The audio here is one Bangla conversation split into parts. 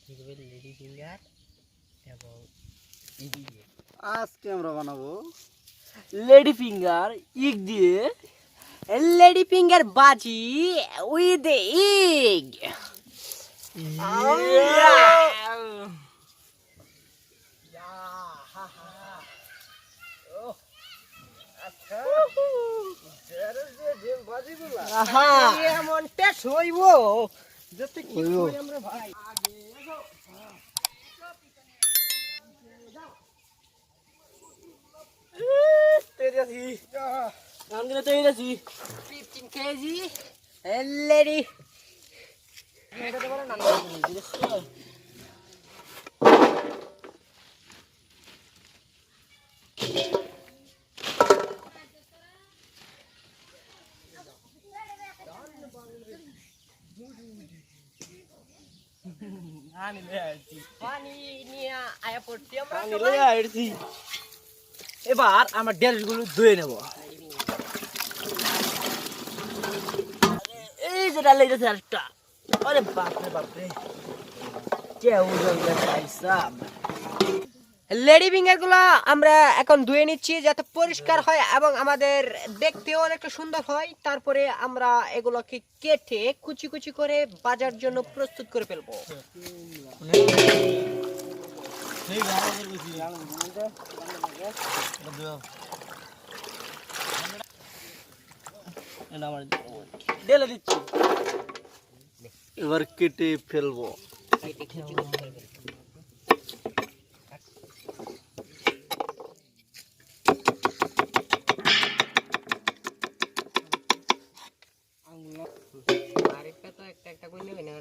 লেডি ফিঙ্গার এবং আজকে আমরা বানাবো লেডি ফিঙ্গার ইগ দিয়ে লেডি ফিঙ্গার বাজি উইথ ইগ। এমন টেস্ট হইব যাতে কি আমরা ভাই I'm gonna tell you this. 15 kg. Lady. এবার আমরা ডেলগুলো ধুয়ে নেব। এই যে ডাল এইটা একটা, আরে বাপরে বাপরে কেউ লেডি ফিঙ্গার গুলো আমরা এখন ধুয়ে নিচ্ছি যাতে পরিষ্কার হয় এবং আমাদের দেখতেও অনেকটা সুন্দর হয়। তারপরে আমরা এগুলোকে কেটে কুচি কুচি করে বাজার জন্য প্রস্তুত করে ফেলবো। এবার কেটে ফেলবো। একটা করে নেবে না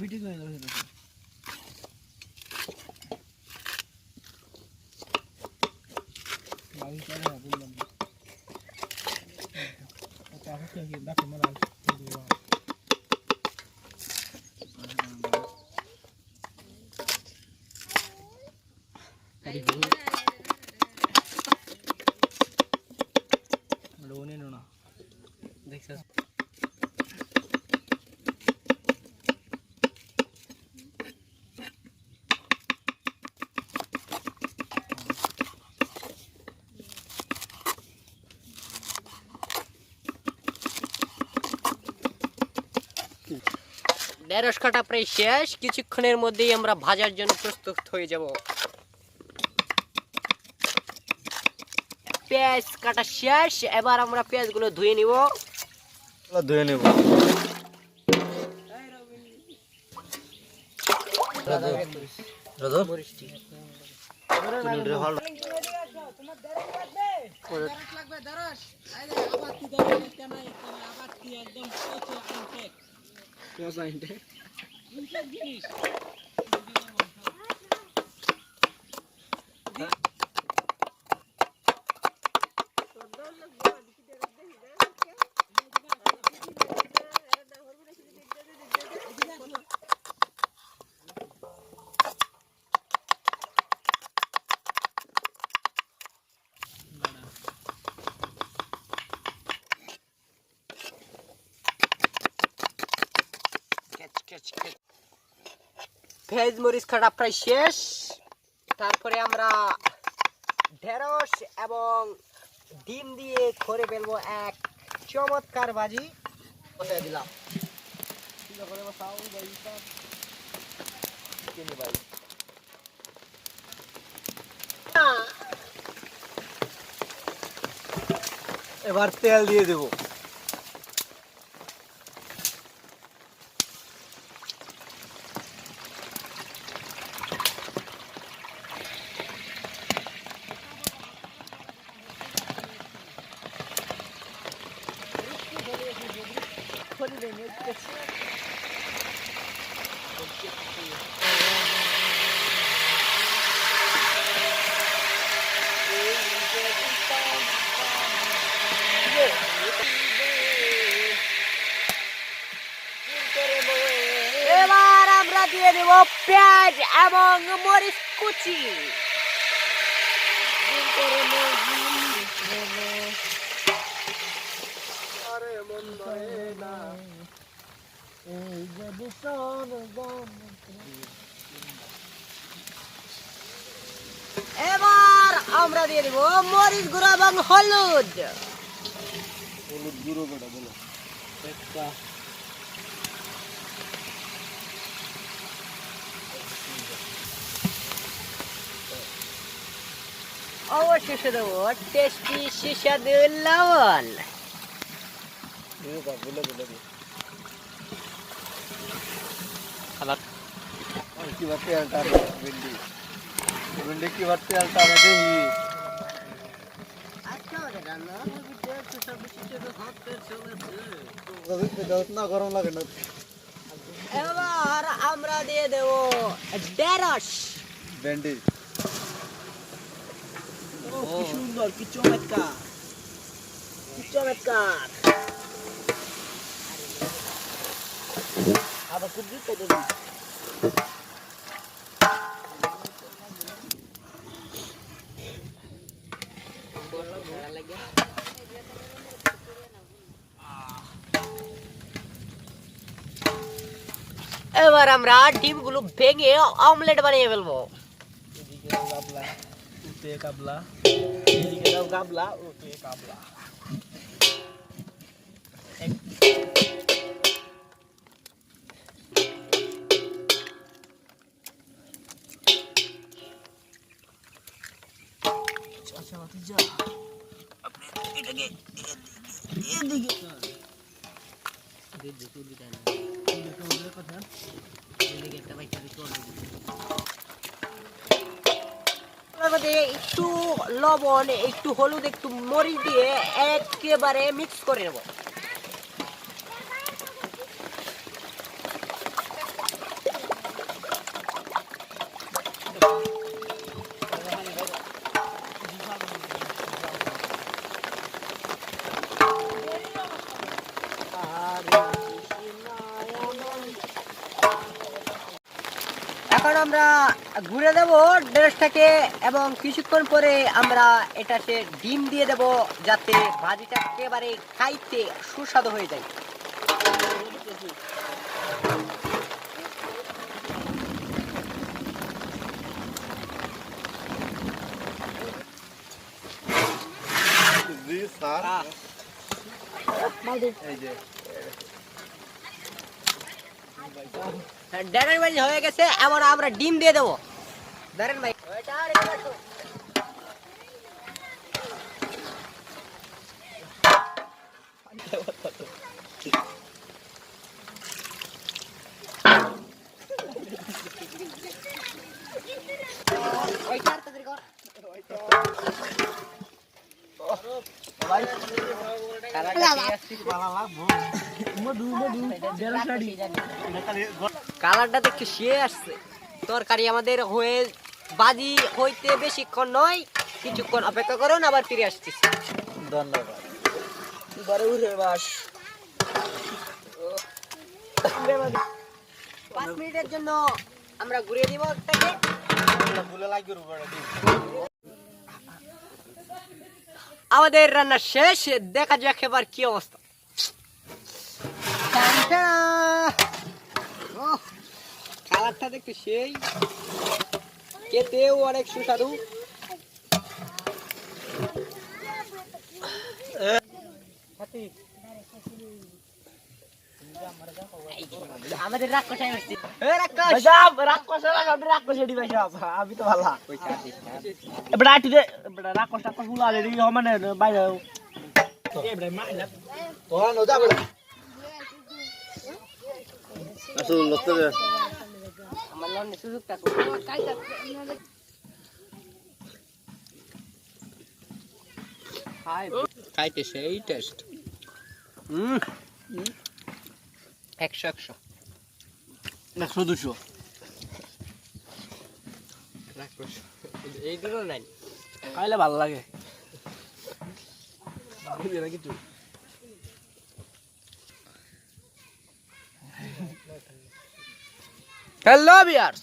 বিটি করে দেখছিস ঢেঁড়স কাটা প্রায় শেষ, কিছুক্ষণের মধ্যেই আমরা ভাজার জন্য প্রস্তুত হয়ে যাব। পেঁয়াজ কাটা শেষ, এবার আমরা পেঁয়াজগুলো ধুয়ে নিব। পেঁয়াজ মরিচ কাটা প্রায় শেষ, তারপরে আমরা ঢেঁড়স এবং ডিম দিয়ে করে ফেলবো এক চমৎকার ভাজি। দিলাম এবার তেল দিয়ে দেবো। দিয়ে দেব পেঁয়াজ এবং মরিচ কুচি। এবার আমরা দিয়ে দেব মরিচ গুঁড়ো এবং হলুদ। হলুদ গুঁড়ো বেটা বলো একটা অবশেষে দেবো টেস্টি সুস্বাদু লবণ। বলে বলে কি বাত তেলটা ভিন্ডি ভিন্ডি কি বাত তেলটা আমি দেখি না গরম লাগে না। এবার আমরা দিয়ে দেব ঢেঁড়স। ভেন্ডি কি সুন্দর, কি চমৎকার, কি চমৎকার। আবার খুব দ্রুত দেবো। এবার আমরা ডিমগুলো ভেঙে অমলেট বানিয়ে ফেলবো। একটু লবণ, একটু হলুদ, একটু মরিচ দিয়ে একেবারে মিক্স করে নেব। এখন আমরা ঘুরে দেব ঢেঁড়সটাকে এবং কিছুক্ষণ পরে আমরা এটাতে ডিম দিয়ে দেব যাতে ভাজিটা একেবারে খাইতে সুস্বাদু হয়ে যায়। ঢেঁড়স ভাজি হয়ে গেছে, এবার আমরা ডিম দিয়ে দেবো। ধরেন ভাই কালারটা দেখতে সে আসছে। তরকারি আমাদের হয়ে বাজি হইতে বেশিক্ষণ নয়, কিছুক্ষণ অপেক্ষা করুন, আবার ফিরে আসছি। ধন্যবাদ। 5 মিনিটের জন্য আমরা ঘুরিয়ে দিব এটাকে। আমাদের রান্না শেষ, দেখা যাক এবার কি অবস্থা। কালারটা দেখতে সেই, খেতেও অনেক সুস্বাদু। আমাদের রাক্ষস আসছে। আমি তো ভালো এবার রাক্ষস টাক্ষস গুলো মানে বাইরে আমার লন্ডে সুযোগটা খাইতে সেই টেস্ট। 100 100-200 এই দুটো নাই খাইলে ভালো লাগে কিছু হ্যালো ভিউয়ার্স,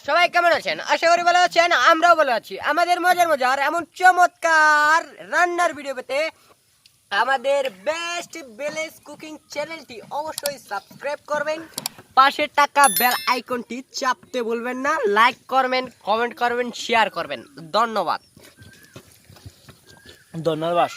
সবাই কেমন আছেন? আশা করি ভালো আছেন, আমরাও ভালো আছি। আমাদের মজার মজার এমন চমৎকার রান্নার ভিডিও পেতে আমাদের বেস্ট ভিলেজ কুকিং চ্যানেলটি অবশ্যই সাবস্ক্রাইব করবেন, পাশে টাকা বেল আইকনটি চাপতে ভুলবেন না, লাইক করবেন, কমেন্ট করবেন, শেয়ার করবেন। ধন্যবাদ। ধন্যবাদ।